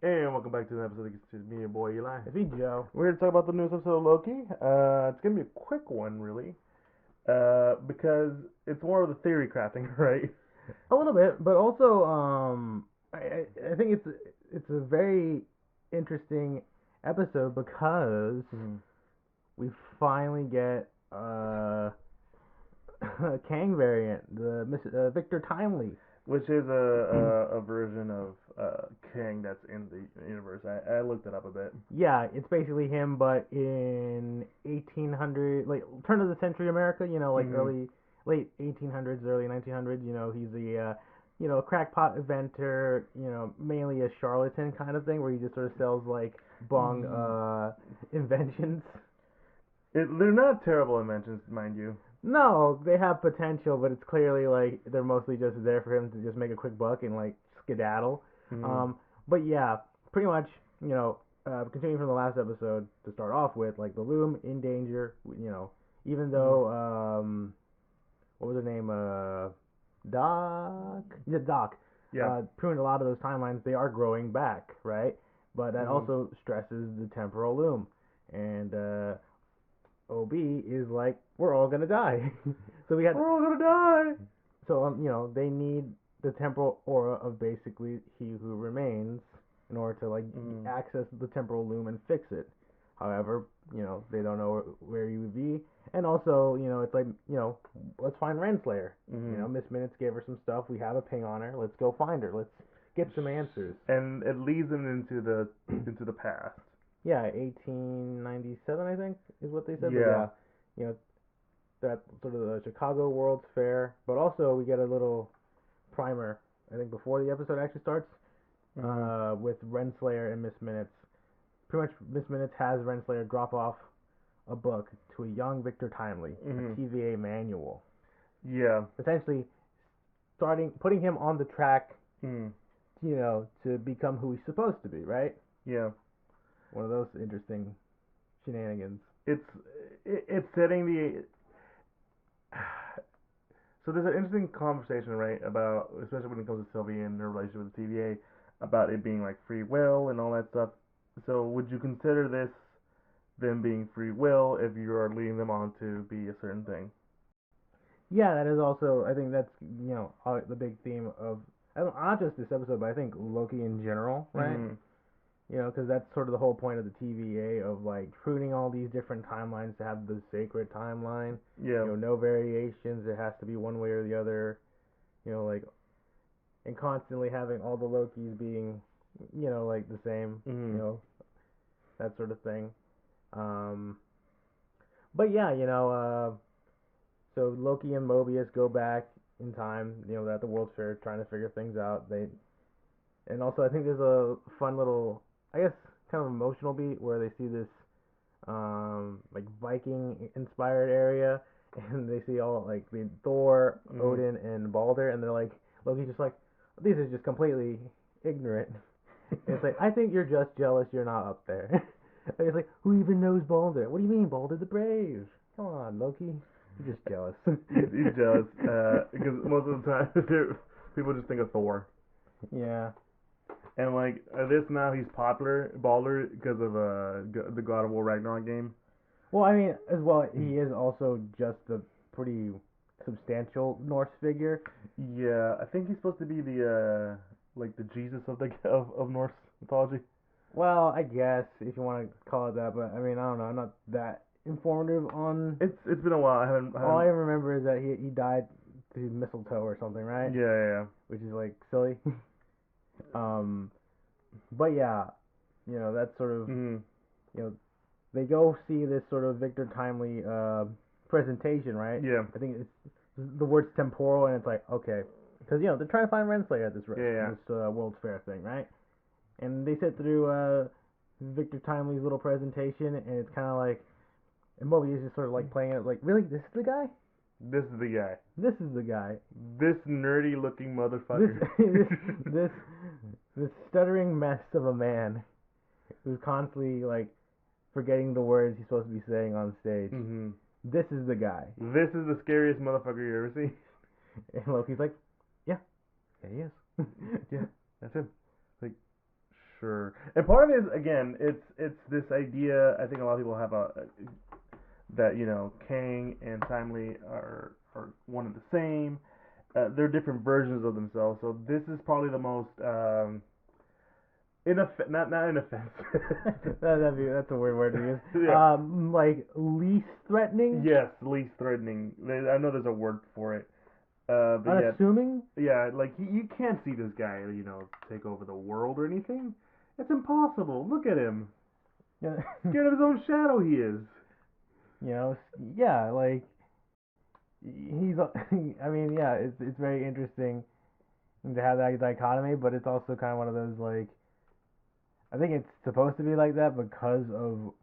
And welcome back to the episode of Geek Centurions. Me, your boy Eli. It's me, Joe. We're here to talk about the newest episode of Loki. It's gonna be a quick one, really, because it's more of the theory crafting, right? A little bit, but also, I think it's a very interesting episode because we finally get a Kang variant, the Victor Timely. Which is a version of Kang that's in the universe. I looked it up a bit. Yeah, it's basically him, but in 1800, like turn of the century America. Late 1800s, early 1900s. He's a crackpot inventor. Mainly a charlatan kind of thing, where he just sort of sells like bong inventions. They're not terrible inventions, mind you. No, they have potential, but it's clearly like they're mostly just there for him to just make a quick buck and like skedaddle. But yeah, pretty much, continuing from the last episode to start off with, like the Loom in danger. Even though what was her name? Doc. Yeah, Doc. Yeah. Proving a lot of those timelines, they are growing back, right? But that also stresses the temporal Loom, and OB is like, we're all gonna die. We're all gonna die. So they need the temporal aura of basically He Who Remains in order to access the temporal Loom and fix it. However, they don't know where he would be, and also it's like let's find Renslayer. Miss Minutes gave her some stuff. We have a ping on her. Let's go find her. Let's get some answers. And it leads them into the past. Yeah, 1897, I think, is what they said. Yeah. But yeah, that sort of the Chicago World's Fair. But also, we get a little primer, I think, before the episode actually starts, with Renslayer and Miss Minutes. Pretty much, Miss Minutes has Renslayer drop off a book to a young Victor Timely, a TVA manual. Yeah. Essentially, putting him on the track, to become who he's supposed to be, right? Yeah. One of those interesting shenanigans. It's setting the. So there's an interesting conversation, right, about, especially when it comes to Sylvie and her relationship with the TVA, about it being like free will and all that stuff. So would you consider this them being free will if you are leading them on to be a certain thing? Yeah, that is also, I think that's, the big theme of, not just this episode, but I think Loki in general, right? Because that's sort of the whole point of the TVA, of like pruning all these different timelines to have the sacred timeline. Yeah. No variations. It has to be one way or the other. And constantly having all the Lokis being, like the same. That sort of thing. But yeah, so Loki and Mobius go back in time. At the World's Fair, trying to figure things out. And also I think there's a fun little, I guess, kind of emotional beat where they see this like Viking inspired area, and they see all like the Thor, Odin, and Balder, and they're like, Loki's just like, these are just completely ignorant. And it's like, I think you're just jealous you're not up there. And it's like, who even knows Balder? What do you mean, Balder the Brave? Come on, Loki. You're just jealous. He's jealous because most of the time people just think of Thor. Yeah. And like this now, he's popular, Balder, because of the God of War Ragnarok game. Well, I mean, as well, he is also just a pretty substantial Norse figure. Yeah, I think he's supposed to be the like the Jesus of Norse mythology. Well, I guess if you want to call it that, but I mean, I don't know. I'm not that informative on. It's been a while. I haven't. All I remember is that he died through mistletoe or something, right? Yeah. Which is like silly. But yeah, that's sort of, they go see this sort of Victor Timely presentation, right? Yeah. I think the word's temporal, and it's like, okay, because they're trying to find Renslayer at this World's Fair thing, right? And they sit through Victor Timely's little presentation, and it's kind of like, and Mobius is just sort of like playing it like, really, this is the guy? This is the guy. This is the guy. This nerdy looking motherfucker. This stuttering mess of a man who's constantly like forgetting the words he's supposed to be saying on stage. This is the guy. This is the scariest motherfucker you ever seen. And Loki's like, yeah, he is. Yeah, that's him. Like, sure. And part of it is, again, it's this idea. I think a lot of people have that Kang and Timely are one and the same. They're different versions of themselves. So this is probably the most not inoffensive. That's a weird word to use. Yeah. Like least threatening. Yes, least threatening. I know there's a word for it. But Unassuming. Yeah, like you can't see this guy, take over the world or anything. It's impossible. Look at him. Yeah. Scared of his own shadow, he is. Yeah, like he's. I mean, yeah, it's very interesting to have that dichotomy, but it's also kind of one of those like. I think it's supposed to be like that because of,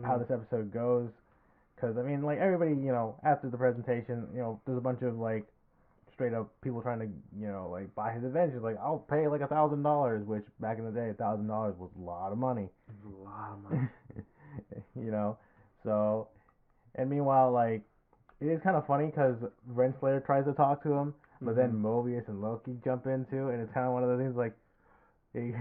how this episode goes. Because, I mean, like, everybody, after the presentation, there's a bunch of, like, straight up people trying to, like, buy his adventures. Like, I'll pay, like, $1,000, which back in the day, $1,000 was a lot of money. It was a lot of money. So, and meanwhile, like, it is kind of funny because Renslayer tries to talk to him, but then Mobius and Loki jump in, too, and it's kind of one of those things, like, he's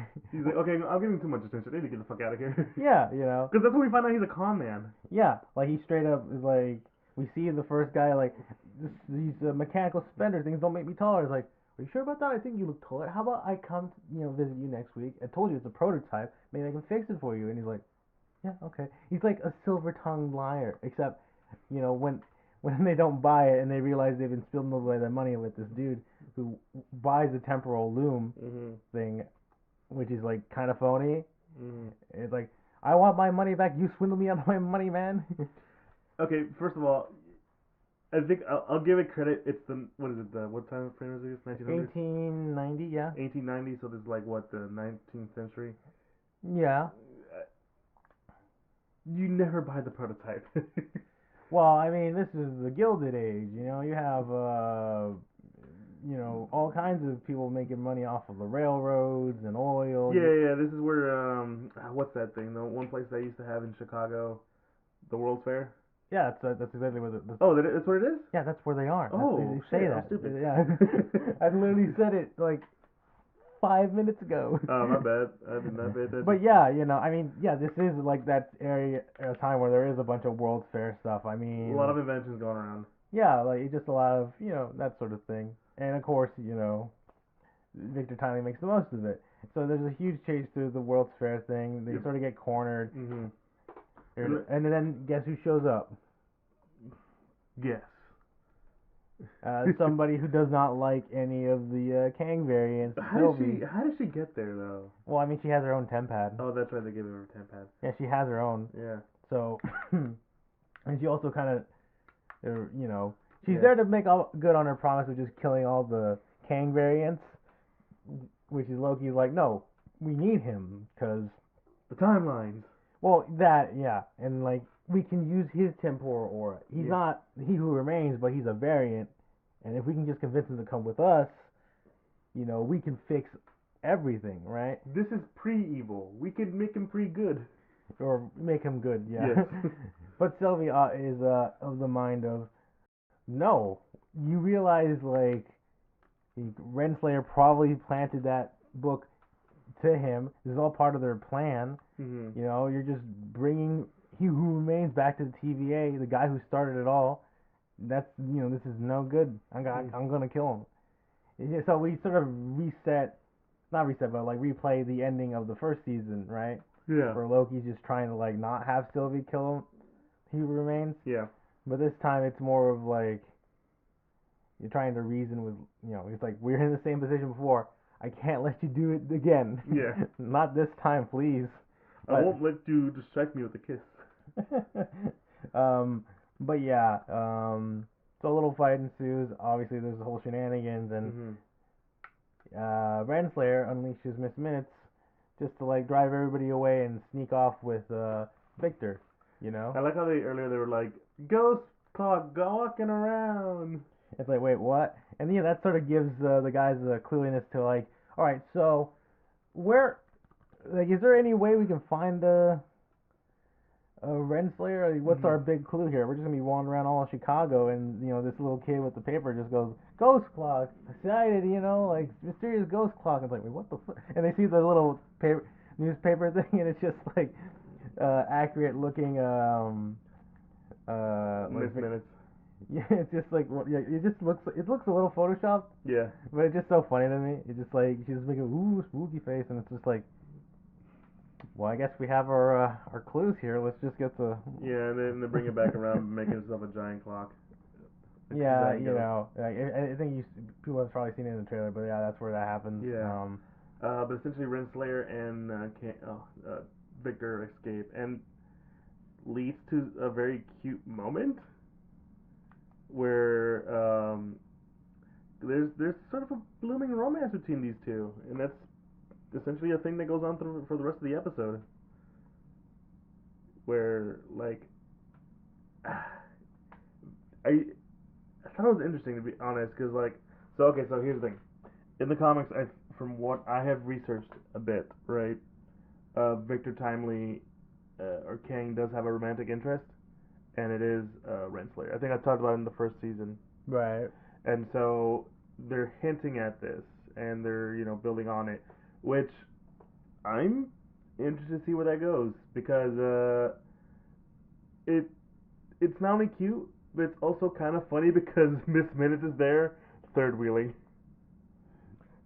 like, okay, I'm giving too much attention. I need to get the fuck out of here. Yeah, Because that's when we find out he's a con man. Yeah, like he straight up is like, we see the first guy like, these mechanical suspenders things don't make me taller. It's like, are you sure about that? I think you look taller. How about I come, visit you next week? I told you it's a prototype. Maybe I can fix it for you. And he's like, yeah, okay. He's like a silver-tongued liar, except, when they don't buy it and they realize they've been spilling away their money with this dude who buys a temporal loom thing, which is like kind of phony. It's like, I want my money back. You swindled me out of my money, man. Okay, first of all, I think I'll give it credit. It's what time frame is this? 1900? 1890, yeah. 1890. So this is like what, the 19th century? Yeah. You never buy the prototype. Well, I mean, this is the Gilded Age. You have all kinds of people making money off of the railroads and oil. Yeah. This is where what's that thing? The one place I used to have in Chicago, the World's Fair. Yeah, that's exactly what that's what it is. Yeah, that's where they are. Oh, they say that. I'm stupid. Yeah, I literally said it like 5 minutes ago. Oh, my bad. I did not pay attention. But yeah, I mean, yeah, this is like that time where there is a bunch of World's Fair stuff. I mean, a lot of inventions going around. Yeah, like just a lot of that sort of thing. And of course, Victor Timely makes the most of it. So there's a huge chase through the World's Fair thing. They sort of get cornered. And then guess who shows up? Guess. Somebody who does not like any of the Kang variants. How does she get there though? Well, I mean, she has her own tempad. Oh, that's right. They gave her a tempad. Yeah, she has her own. Yeah. So, and she also kind of, she's there to make good on her promise of just killing all the Kang variants, which is Loki's like, no, we need him because the timelines. Well, and like we can use his temporal aura. He's not he who remains, but he's a variant, and if we can just convince him to come with us, we can fix everything, right? This is pre-evil. We could make him pre-good. Or make him good, yeah. Yes. But Sylvia is of the mind of, no, you realize like Renslayer probably planted that book to him. This is all part of their plan. You're just bringing He Who Remains back to the TVA, the guy who started it all. That's this is no good. I'm gonna kill him. So we sort of not reset, but like replay the ending of the first season, right? Yeah. Where Loki's just trying to like not have Sylvie kill him. He Who Remains. Yeah. But this time it's more of like you're trying to reason with it's like we're in the same position before. I can't let you do it again. Yeah. Not this time, please. I won't let you distract me with a kiss. But yeah, so a little fight ensues. Obviously, there's the whole shenanigans, and Renslayer unleashes Miss Minutes just to like drive everybody away and sneak off with Victor. I like how they were like, Ghost Clock walking around. It's like, wait, what? And that sort of gives the guys the cluiness to like, all right, so where, like, is there any way we can find Renslayer, like, what's our Mhm. big clue here? We're just gonna be wandering around all of Chicago, and this little kid with the paper just goes, "Ghost clock, sighted," like mysterious ghost clock. It's like, wait, what the fuck? And they see the little paper, newspaper thing, and it's just like accurate looking, Miss Minutes. yeah, it's just like, yeah, it looks a little photoshopped, Yeah. but it's just so funny to me. It's just like she's making a ooh spooky face, and it's just like, well, I guess we have our clues here. Let's just get the Yeah, and then they bring it back around, making itself a giant clock, a Yeah, giant ghost. I think people have probably seen it in the trailer, but yeah, that's where that happens. Yeah. But essentially, Renslayer and Victor escape, and leads to a very cute moment where there's sort of a blooming romance between these two, and that's essentially a thing that goes on for the rest of the episode, where like I thought it was interesting to be honest, because so here's the thing. In the comics, from what I have researched a bit, right, Victor Timely or Kang does have a romantic interest, and it is Renslayer. I think I talked about it in the first season, Right. and so they're hinting at this, and they're building on it, which I'm interested to see where that goes, because it it's not only cute, but it's also kind of funny because Miss Minutes is there, third wheeling.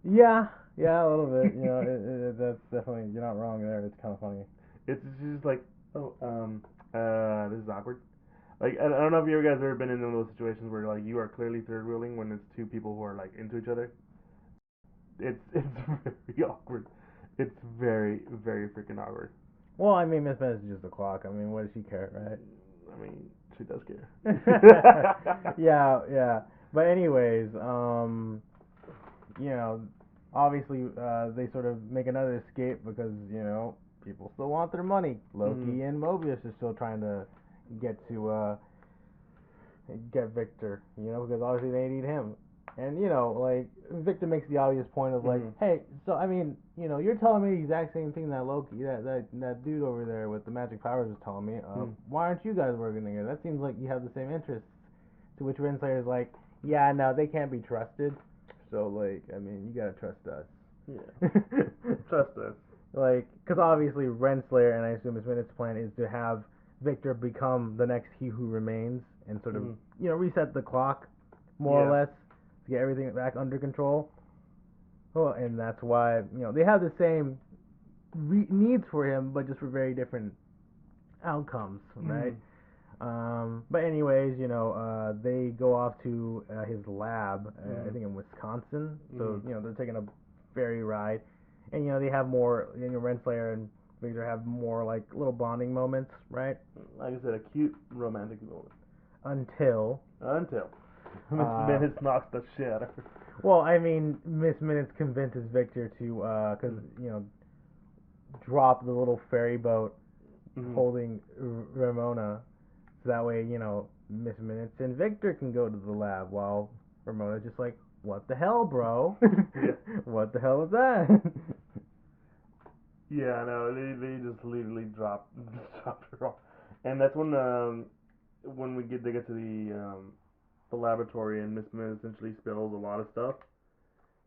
Yeah, yeah, a little bit. That's definitely, you're not wrong there. It's kind of funny. It's just like, oh, this is awkward. Like, I don't know if you guys ever been in one of those situations where like you are clearly third wheeling when it's two people who are like into each other. It's very awkward. It's very very freaking awkward. Well, I mean, Miss Minutes is just a clock. I mean, what does she care, I mean, she does care. right? Yeah, yeah. But anyways, you know, obviously, they sort of make another escape because people still want their money. Mhm. Loki and Mobius are still trying to get to get Victor, because obviously they need him. And like Victor makes the obvious point of like, Mhm. hey, so I mean, you're telling me the exact same thing that Loki, that dude over there with the magic powers was telling me. Mhm. Why aren't you guys working together? That seems like you have the same interests. To which Renslayer is like, yeah, no, they can't be trusted. So like, I mean, you gotta trust Yeah. us. Trust us. Like, because obviously Renslayer, and I assume his Minute's plan is to have Victor become the next He Who Remains and sort of, Mhm. reset the clock, more or Yeah. less, to get everything back under control. Well, and that's why, they have the same needs for him, but just for very different outcomes, right? Mhm. But anyways, they go off to his lab, I Mhm. think in Wisconsin. So Mhm. they're taking a ferry ride, and they have more. Renslayer and Victor have more like little bonding moments, right? Like I said, a cute romantic moment. Until, Until Miss uh, Minutes knocks the shit out of her. well, I mean, Miss Minutes convinces Victor to, cause Mhm. drop the little ferry boat Mhm. holding Ramona, so that way Miss Minutes and Victor can go to the lab while Ramona's just like, what the hell, bro? Yeah. What the hell is that? Yeah, no, they just literally dropped her off, and that's when they get to the laboratory, and Miss Min essentially spills a lot of stuff,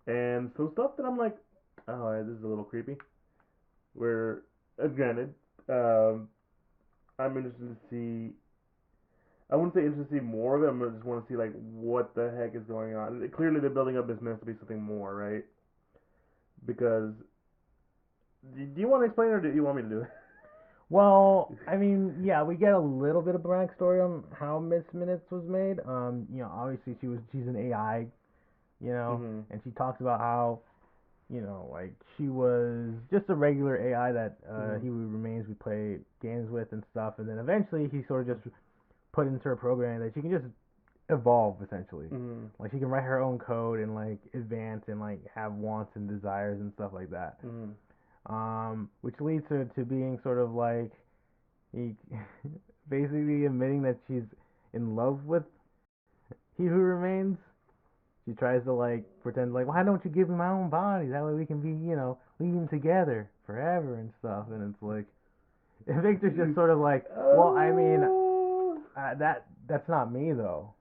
and some stuff that I'm like, oh, yeah, this is a little creepy. Where, granted, um, I'm interested to see. I wouldn't say interested to see more of it. I just want to see like what the heck is going on. Clearly, they're building up Miss Min to be something more, right? Because do you want to explain, or do you want me to do it? Well, I mean, yeah, we get a little bit of backstory on how Miss Minutes was made. Obviously she's an AI, Mhm. and she talks about how like she was just a regular AI that Mhm. he remains we play games with and stuff, and then eventually he sort of just put into her program that she can just evolve essentially. Mhm. Like she can write her own code and like advance and like have wants and desires and stuff like that. Mhm. Which leads her to being sort of like he basically admitting that she's in love with he who remains. She tries to like pretend like, why don't you give me my own body? That way we can be, leading together forever and stuff. And it's like, Victor's just sort of like, well, I mean, that's not me though.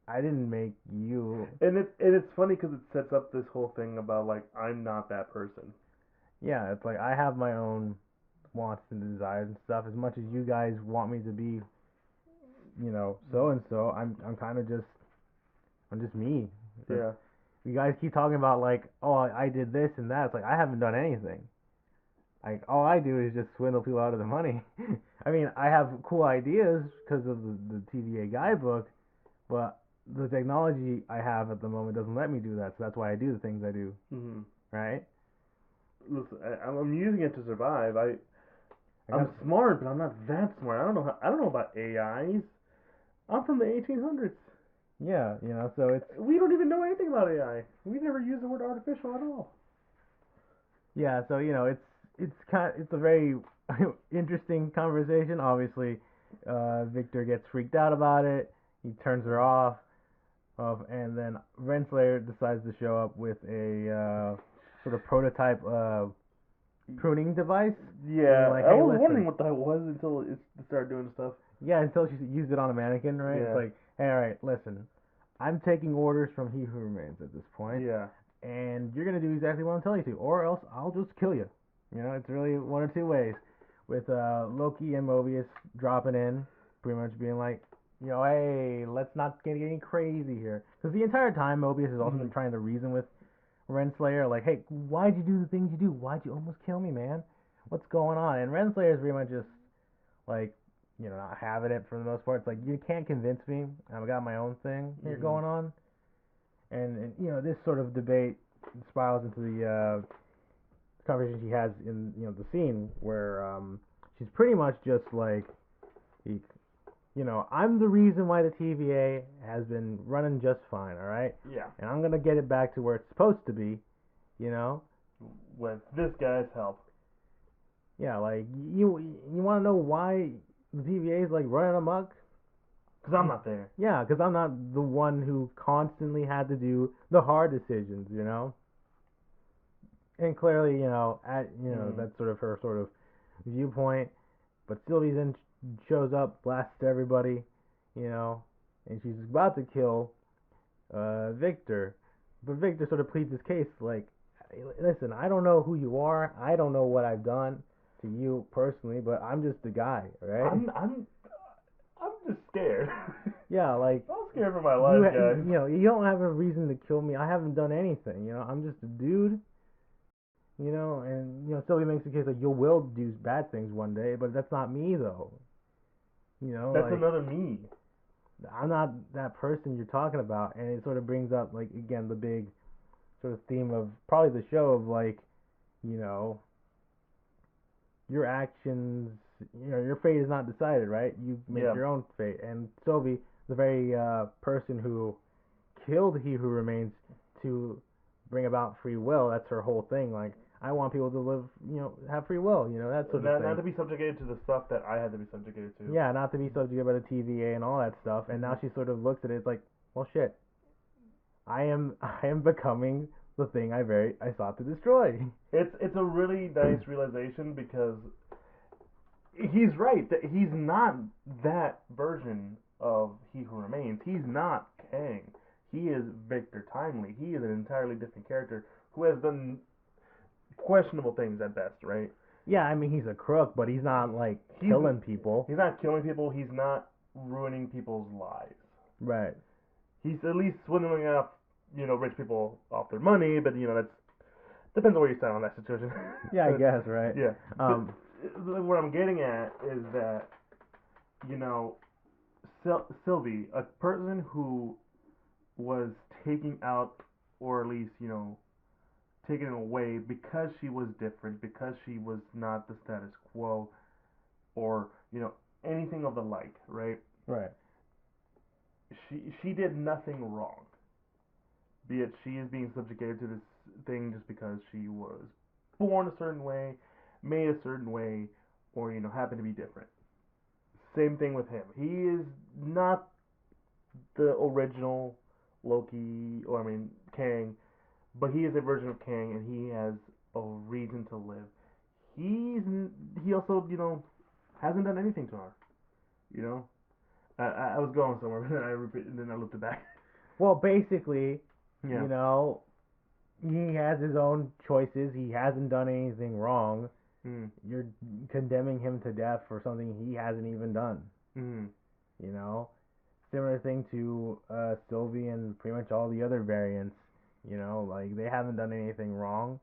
I didn't make you. And it's funny because it sets up this whole thing about like I'm not that person. Yeah, it's like I have my own wants and desires and stuff. As much as you guys want me to be, so and so, I'm kind of just I'm just me. Yeah. You guys keep talking about like, oh, I did this and that. It's like I haven't done anything. Like all I do is just swindle people out of the money. I mean, I have cool ideas because of the TVA guidebook, but the technology I have at the moment doesn't let me do that. So that's why I do the things I do. Hmm. Right? Listen, I'm using it to survive. I'm got, smart, but I'm not that smart. I don't know about AIs. I'm from the 1800s. yeah, so it's We don't even know anything about AI. We never use the word artificial at all. yeah, so it's a very interesting conversation. Obviously, Victor gets freaked out about it. He turns her off, and then Renslayer decides to show up with a sort of prototype pruning device. Yeah, Like, I hey, was listen. wondering what that was until it started doing stuff. Yeah, until she used it on a mannequin, right? Yeah. It's like, hey, all right, listen, I'm taking orders from He Who Remains at this point, Yeah. and you're gonna do exactly what I'm telling you to, or else I'll just kill you. It's really one or two ways. With Loki and Mobius dropping in, pretty much being like, hey, let's not get any crazy here. Because the entire time, Mobius has also been trying to reason with Renslayer, like, hey, why'd you do the things you do? Why'd you almost kill me, man? What's going on? And Renslayer is pretty much just like, not having it for the most part. It's like, you can't convince me. I've got my own thing here going on. And this sort of debate spirals into the conversation she has in the scene where she's pretty much just like, I'm the reason why the TVA has been running just fine, all right? Yeah. And I'm gonna get it back to where it's supposed to be, With this guy's help. Yeah, like you want to know why the TVA is like running amok? Because I'm not there. Yeah, because I'm not the one who constantly had to do the hard decisions, And clearly, that's sort of her sort of viewpoint. But Sylvie then shows up, blasts everybody, and she's about to kill Victor. But Victor sort of pleads his case, like, listen, I don't know who you are. I don't know what I've done to you personally, but I'm just a guy, right? I'm just scared. Yeah, like I'm scared for my life, guys. You don't have a reason to kill me. I haven't done anything. I'm just a dude. And Sylvie makes the case like you will do bad things one day, but that's not me though. That's like, another me. I'm not that person you're talking about, and it sort of brings up like again the big sort of theme of probably the show of like, your actions, your fate is not decided, right? You make your own fate. And Sylvie, the very person who killed He Who Remains to bring about free will, that's her whole thing. Like, I want people to live, have free will, that sort of thing. Not to be subjugated to the stuff that I had to be subjugated to. Yeah, not to be subjugated by the TVA and all that stuff. And now she sort of looks at it, it's like, well, shit. I am becoming the thing I sought to destroy. It's a really nice realization because he's right that he's not that version of He Who Remains. He's not Kang. He is Victor Timely. He is an entirely different character who has done questionable things at best, right? Yeah, I mean he's a crook, but he's not like killing people. He's not killing people. He's not ruining people's lives. Right. He's at least swindling off, rich people off their money, but that's depends on where you stand on that situation. Yeah, I guess, right? Yeah. What I'm getting at is that, Sylvie, a person who was taking out, or at least, taken away because she was different, because she was not the status quo, or, anything of the like, right? Right. She did nothing wrong. Be it she is being subjugated to this thing just because she was born a certain way, made a certain way, or happened to be different. Same thing with him. He is not the original Loki, or Kang, but he is a version of Kang, and he has a reason to live. He also hasn't done anything to her. You know, I was going somewhere, but then I looked it back. Well, basically, Yeah. you know, he has his own choices. He hasn't done anything wrong. Mm. You're condemning him to death for something he hasn't even done. Mm. You know, similar thing to Sylvie and pretty much all the other variants. You know, like they haven't done anything wrong,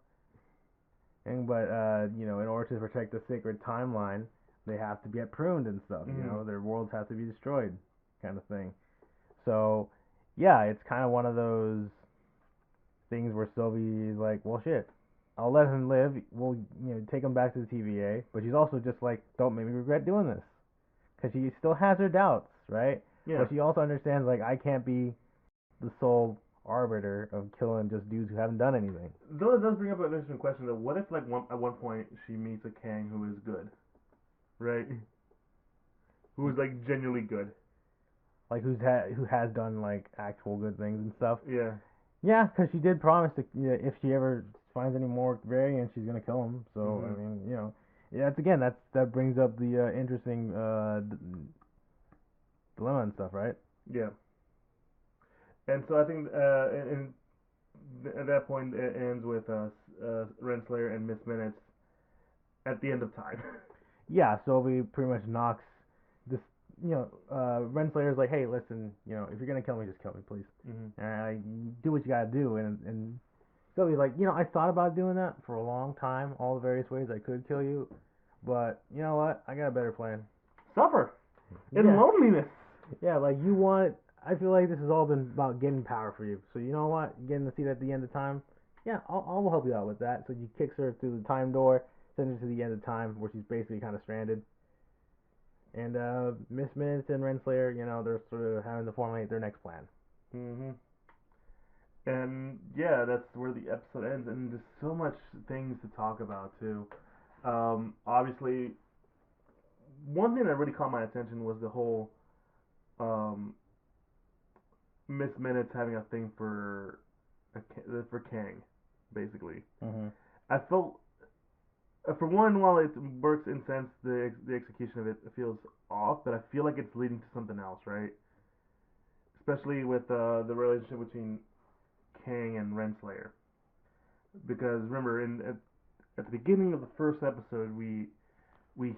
but you know, in order to protect the sacred timeline, they have to get pruned and stuff. You know, their worlds have to be destroyed, kind of thing. So, yeah, it's kind of one of those things where Sylvie is like, well, shit, I'll let him live. We'll, you know, take him back to the TVA. But she's also just like, don't make me regret doing this, because she still has her doubts, right? Yeah. But she also understands like I can't be the sole arbiter of killing just dudes who haven't done anything. Though it does bring up an interesting question though. What if like at one point she meets a Kang who is good, right? Who is like genuinely good. Like who has done like actual good things and stuff. Yeah. Yeah, because she did promise to, you know, if she ever finds any more variants, she's gonna kill them. So I mean, you know, yeah, that brings up the interesting dilemma and stuff, right? Yeah. And so I think at that point it ends with Renslayer and Miss Minutes at the end of time. Yeah, Sylvie pretty much knocks this. You know, Renslayer's like, hey, listen, you know, if you're gonna kill me, just kill me, please. Do what you gotta do. And Sylvie's like, you know, I thought about doing that for a long time, all the various ways I could kill you, but you know what? I got a better plan. Suffer in Yeah. loneliness. Yeah, like you want. I feel like this has all been about getting power for you. So you know what? Getting the seat at the end of time. Yeah, I'll help you out with that. So he kicks her through the time door, sends her to the end of time, where she's basically kind of stranded. And Miss Minutes and Renslayer, you know, they're sort of having to formulate their next plan. And yeah, that's where the episode ends. And there's so much things to talk about too. Obviously, one thing that really caught my attention was the whole Miss Minutes having a thing for Kang, basically. I felt, for one, while it works in sense, the execution of it feels off, but I feel like it's leading to something else, right? Especially with the relationship between Kang and Renslayer, because remember, at the beginning of the first episode, we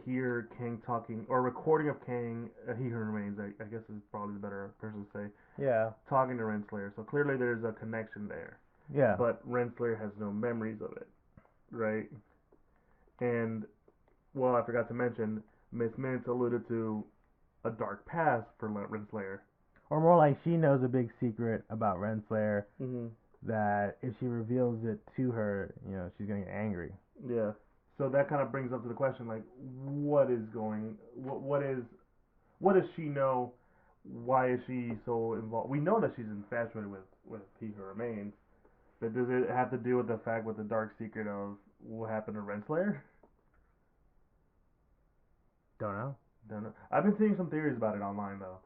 hear Kang talking, or recording of Kang, He Who Remains, I guess is probably the better person to say. Yeah. Talking to Renslayer. So clearly there's a connection there. Yeah. But Renslayer has no memories of it, right? And, well, I forgot to mention, Miss Minutes alluded to a dark past for Renslayer. Or more like she knows a big secret about Renslayer that if she reveals it to her, you know, she's gonna get angry. Yeah. So that kind of brings up to the question, like, what does she know? Why is she so involved? We know that she's infatuated with He Who Remains, but does it have to do with the fact with the dark secret of what happened to Renslayer? Don't know. Don't know. I've been seeing some theories about it online though.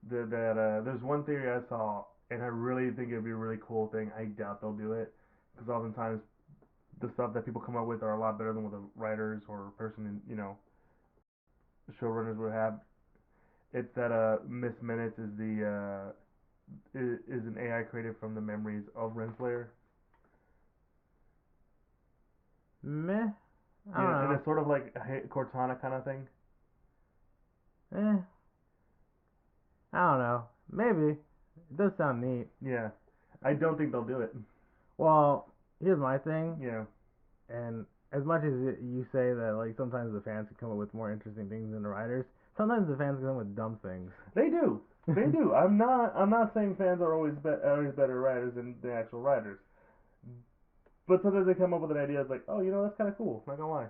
There's one theory I saw, and I really think it'd be a really cool thing. I doubt they'll do it, because oftentimes the stuff that people come up with are a lot better than what the writers or person in, you know, showrunners would have. It's that Miss Minutes is is an AI created from the memories of Renslayer. Meh. I don't know. And it's sort of like a Cortana kind of thing. I don't know. Maybe. It does sound neat. Yeah. I don't think they'll do it. Well, here's my thing. Yeah. And as much as you say that, like, sometimes the fans can come up with more interesting things than the writers, sometimes the fans come up with dumb things. They do. They do. I'm not saying fans are always better writers than the actual writers. But sometimes they come up with an idea that's like, oh, you know, that's kind of cool. Not gonna lie.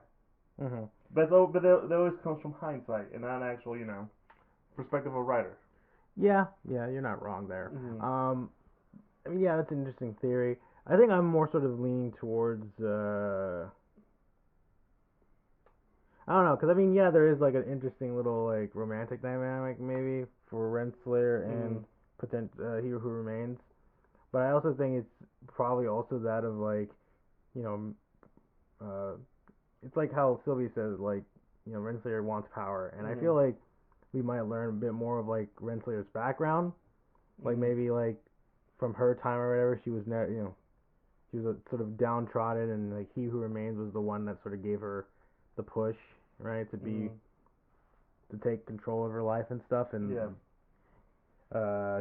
But that always comes from hindsight and not actual, you know, perspective of a writer. Yeah, you're not wrong there. I mean, yeah, that's an interesting theory. I think I'm more sort of leaning towards, I don't know, because I mean, yeah, there is like an interesting little like romantic dynamic maybe for Renslayer and He Who Remains, but I also think it's probably also that of like, you know, it's like how Sylvie says, like, Renslayer wants power, and I Mhm. feel like we might learn a bit more of like Renslayer's background, like Mhm. maybe like from her time or whatever. She was never, she was a, sort of downtrodden, and like He Who Remains was the one that sort of gave her the push, right, Mhm. to take control of her life and stuff, and Yeah.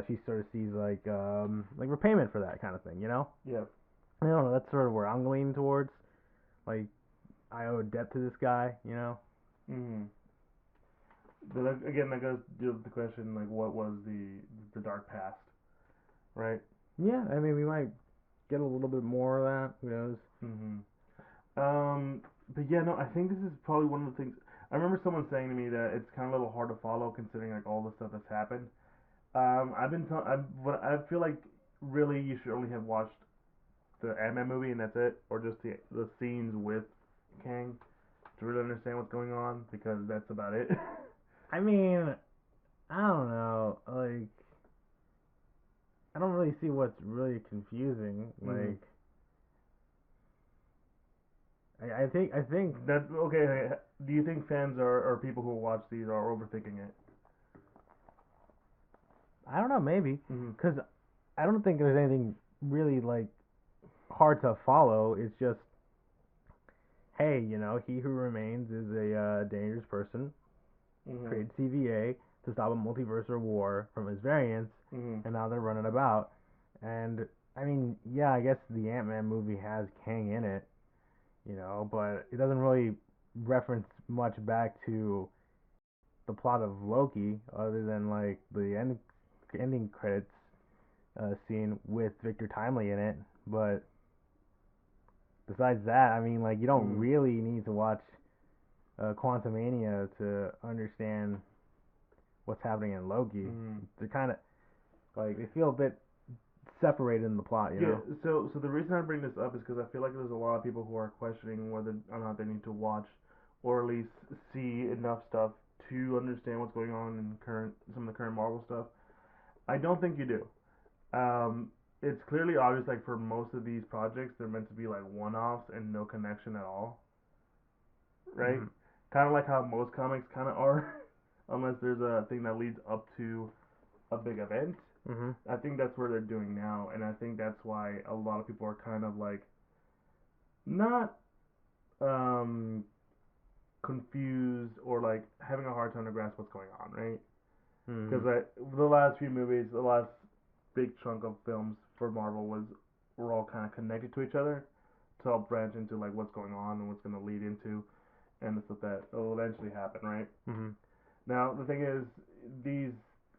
she sort of sees like repayment for that kind of thing, Yeah. I don't know. That's sort of where I'm leaning towards. Like I owe a debt to this guy. Mhm. But again, that goes to the question like, what was the dark past, right? Yeah, I mean we might get a little bit more of that. Who knows? Mhm. But yeah, no, I think this is probably one of the things. I remember someone saying to me that it's kind of a little hard to follow considering like all the stuff that's happened. I've been telling, what I feel like really you should only have watched the Ant-Man movie and that's it, or just the scenes with Kang to really understand what's going on because that's about it. I mean, I don't know. Like I don't really see what's really confusing. Mhm. Like I think That okay? Do you think fans or people who watch these are overthinking it? I don't know, maybe Mhm. because I don't think there's anything really like hard to follow. It's just hey, He Who Remains is a dangerous person. Mhm. Created TVA to stop a multiversal war from his variants, Mhm. and now they're running about. And I mean, yeah, I guess the Ant-Man movie has Kang in it, but it doesn't really reference much back to the plot of Loki, other than like the ending credits scene with Victor Timely in it. But besides that, I mean, like you don't Mhm. really need to watch Quantumania to understand what's happening in Loki. Mhm. They're kind of like they feel a bit separated in the plot, you Yeah. know. So the reason I bring this up is because I feel like there's a lot of people who are questioning whether or not they need to watch or at least see enough stuff to understand what's going on in current some of the current Marvel stuff. I don't think you do. It's clearly obvious, like for most of these projects, they're meant to be like one-offs and no connection at all, right? Mm-hmm. Kind of like how most comics kind of are, unless there's a thing that leads up to a big event. Mm-hmm. I think that's where they're doing now, and I think that's why a lot of people are kind of like not um, confused or like having a hard time to grasp what's going on, right? Mm-hmm. Because the last few movies, the last big chunk of films for Marvel were all kind of connected to each other to help branch into like what's going on and what's going to lead into and the stuff that will eventually happen, right? Mm-hmm. Now the thing is, these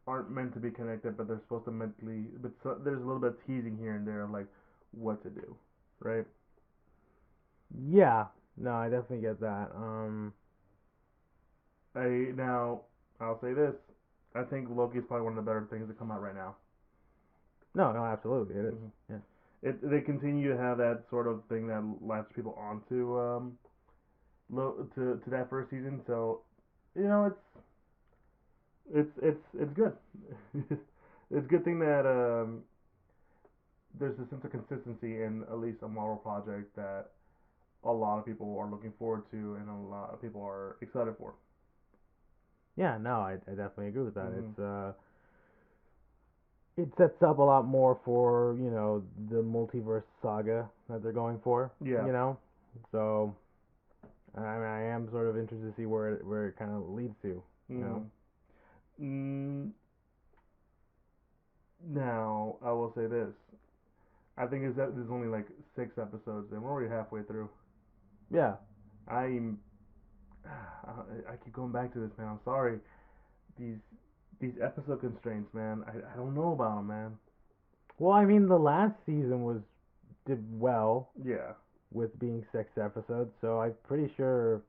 aren't meant to be connected, but they're supposed to mentally. But there's a little bit of teasing here and there of like what to do, right? Yeah. No, I definitely get that. I now I'll say this. I think Loki is probably one of the better things that come out right now. No, no, absolutely, it is. Mm-hmm. Yeah. They continue to have that sort of thing that latches people onto to that first season. So it's good. It's a good thing that there's a sense of consistency in at least a Marvel project that a lot of people are looking forward to and a lot of people are excited for. Yeah. No, I definitely agree with that. Hmm. It sets up a lot more for the multiverse saga that they're going for. Yeah. So I mean, I am sort of interested to see where it kind of leads to. You know. Hmm. Mm, now I will say this. I think is that there's only like 6 episodes and we're already halfway through. Yeah. I'm I keep going back to this, man. I'm sorry. These these episode constraints, man. I don't know about them, man. Well, I mean, the last season did well Yeah. with being 6 episodes, so I'm pretty sure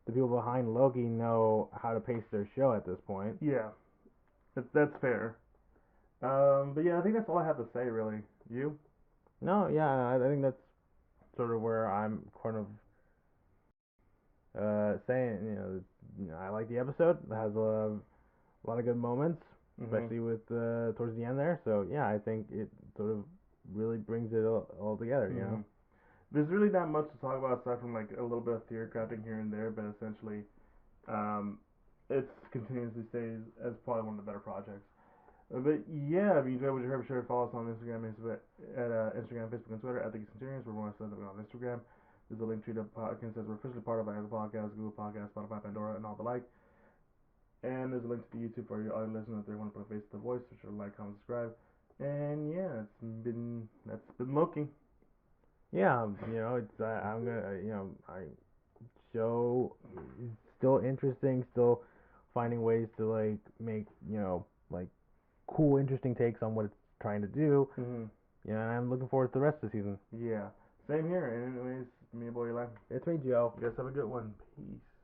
the people behind Loki know how to pace their show at this point. Yeah. That's fair. But yeah, I think that's all I have to say, really. You? No, yeah, I think that's sort of where I'm kind of saying, I like the episode. It has a lot of good moments, Mhm. especially with towards the end there. So yeah, I think it sort of really brings it all together. Mhm. There's really not much to talk about aside from like a little bit of theory crafting here and there, but essentially It continuously stays as probably one of the better projects. But yeah, if you enjoyed what you heard, be sure to follow us on Instagram, Instagram, Facebook, and Twitter at the Geek Centurions. We're more that we're on Instagram. There's a link to the podcast says we're officially part of Apple Podcasts, Google Podcasts, Spotify, Pandora, and all the like. And there's a link to the YouTube for your audio listeners if they want to put a face to the voice. Be sure to like, comment, subscribe. And yeah, that's been Loki. Yeah, it's I'm gonna show is still interesting, still finding ways to like make like cool, interesting takes on what it's trying to do. Mm-hmm. And I'm looking forward to the rest of the season. Yeah, same here. And anyways, me and boy Eli. It's me, Joe. You guys have a good one. Peace.